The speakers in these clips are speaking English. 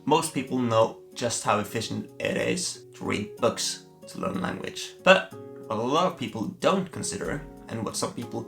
most people know just how efficient it is to read books to learn a language. But what a lot of people don't consider, and what some people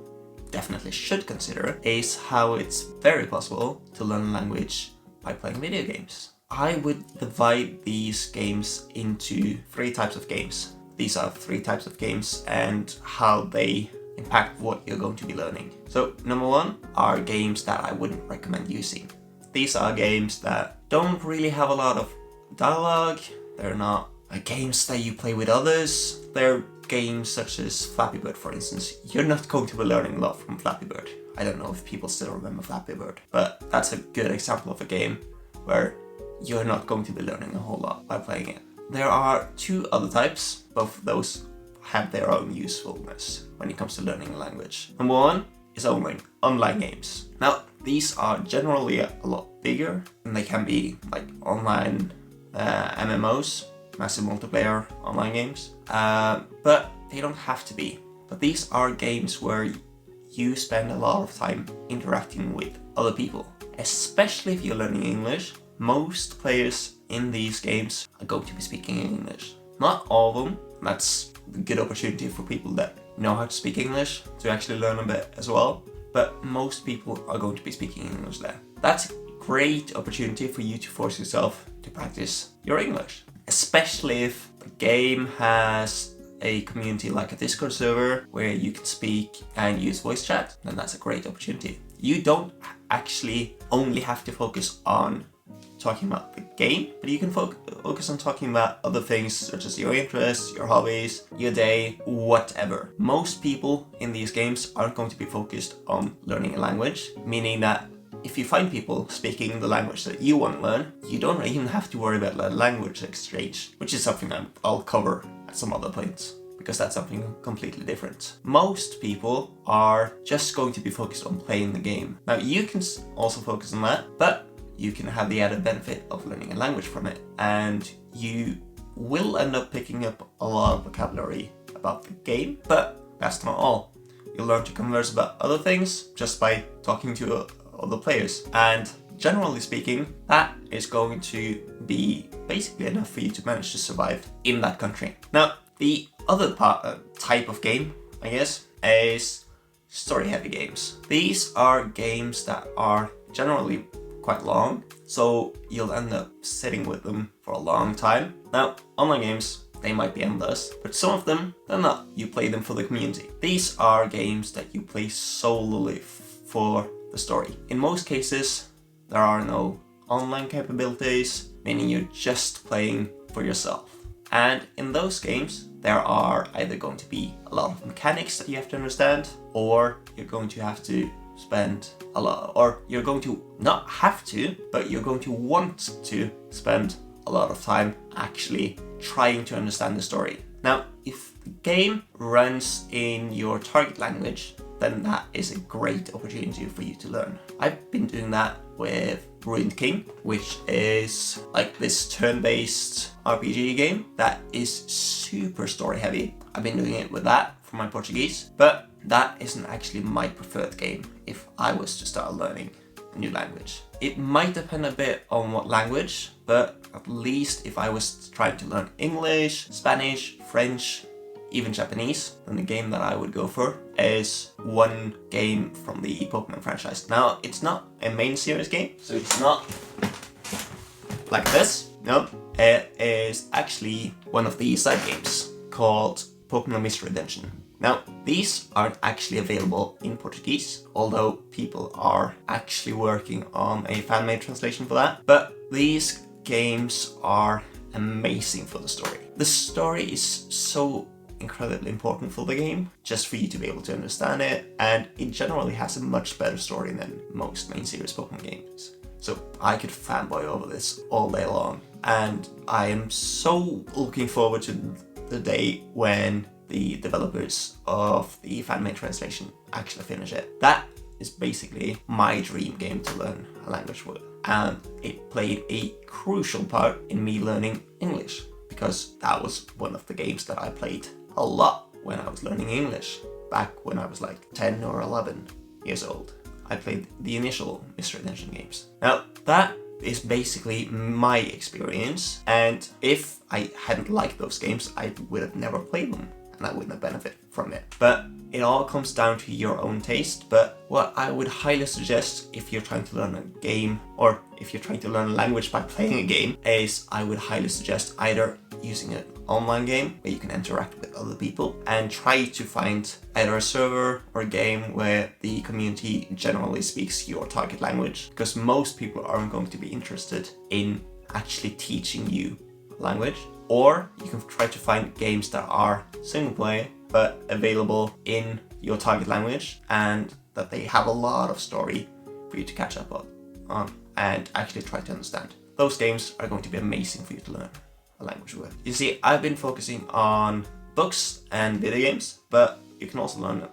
definitely should consider, is how it's very possible to learn a language by playing video games. I would divide these games into 3 types of games. These are 3 types of games and how they impact what you're going to be learning. So number 1 are games that I wouldn't recommend using. These are games that don't really have a lot of dialogue. They're not games that you play with others. They're games such as Flappy Bird, for instance. You're not going to be learning a lot from Flappy Bird. I don't know if people still remember Flappy Bird, but that's a good example of a game where you're not going to be learning a whole lot by playing it. There are 2 other types. Both of those have their own usefulness when it comes to learning a language. Number 1 is online games. Now, these are generally a lot bigger, and they can be like online MMOs, massive multiplayer online games, but they don't have to be. But these are games where you spend a lot of time interacting with other people, especially if you're learning English. Most players in these games are going to be speaking English. Not all of them. That's a good opportunity for people that know how to speak English to actually learn a bit as well. But most people are going to be speaking English there. That's a great opportunity for you to force yourself to practice your English. Especially if the game has a community like a Discord server where you can speak and use voice chat, then that's a great opportunity. You don't actually only have to focus on talking about the game, but you can focus on talking about other things such as your interests, your hobbies, your day, whatever. Most people in these games aren't going to be focused on learning a language, meaning that if you find people speaking the language that you want to learn, you don't even have to worry about language exchange, which is something I'll cover at some other points, because that's something completely different. Most people are just going to be focused on playing the game. Now, you can also focus on that, but you can have the added benefit of learning a language from it, and you will end up picking up a lot of vocabulary about the game, but that's not all. You'll learn to converse about other things just by talking to other players, and generally speaking, that is going to be basically enough for you to manage to survive in that country. Now, the other type of game, I guess, is story-heavy games. These are games that are generally quite long, so you'll end up sitting with them for a long time. Now, online games, they might be endless, but some of them, they're not. You play them for the community. These are games that you play solely for the story. In most cases, there are no online capabilities, meaning you're just playing for yourself. And in those games, there are either going to be a lot of mechanics that you have to understand, or you're going to have to spend a lot, or you're going to not have to, but you're going to want to spend a lot of time actually trying to understand the story. Now, if the game runs in your target language, then that is a great opportunity for you to learn. I've been doing that with Ruined King, which is like this turn-based RPG game that is super story heavy. I've been doing it with that for my Portuguese, but that isn't actually my preferred game if I was to start learning a new language. It might depend a bit on what language, but at least if I was trying to learn English, Spanish, French, even Japanese, then the game that I would go for is one game from the Pokemon franchise. Now, it's not a main series game, so it's not like this. No, it is actually one of the side games called Pokemon Mystery Dungeon. Now, these aren't actually available in Portuguese, although people are actually working on a fan-made translation for that. But these games are amazing for the story. The story is so incredibly important for the game, just for you to be able to understand it, and it generally has a much better story than most main series Pokemon games. So I could fanboy over this all day long, and I am so looking forward to the day when the developers of the fan-made translation actually finish it. That is basically my dream game to learn a language with, and it played a crucial part in me learning English, because that was one of the games that I played a lot when I was learning English, back when I was like 10 or 11 years old. I played the initial Mystery Dungeon games. Now, that is basically my experience, and if I hadn't liked those games, I would have never played them, and I wouldn't have benefited from it. But it all comes down to your own taste. But what I would highly suggest if you're trying to learn a game, or if you're trying to learn a language by playing a game, is I would highly suggest either using an online game where you can interact with other people, and try to find either a server or a game where the community generally speaks your target language, because most people aren't going to be interested in actually teaching you language. Or you can try to find games that are single player but available in your target language, and that they have a lot of story for you to catch up on and actually try to understand. Those games are going to be amazing for you to learn a language with. You see, I've been focusing on books and video games, but you can also learn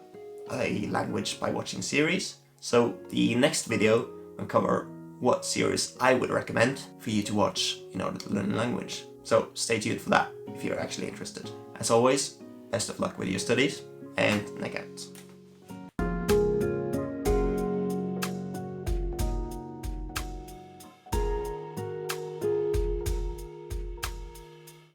a language by watching series. So the next video will cover what series I would recommend for you to watch in order to learn a language. So stay tuned for that if you're actually interested. As always, best of luck with your studies, and Nick out.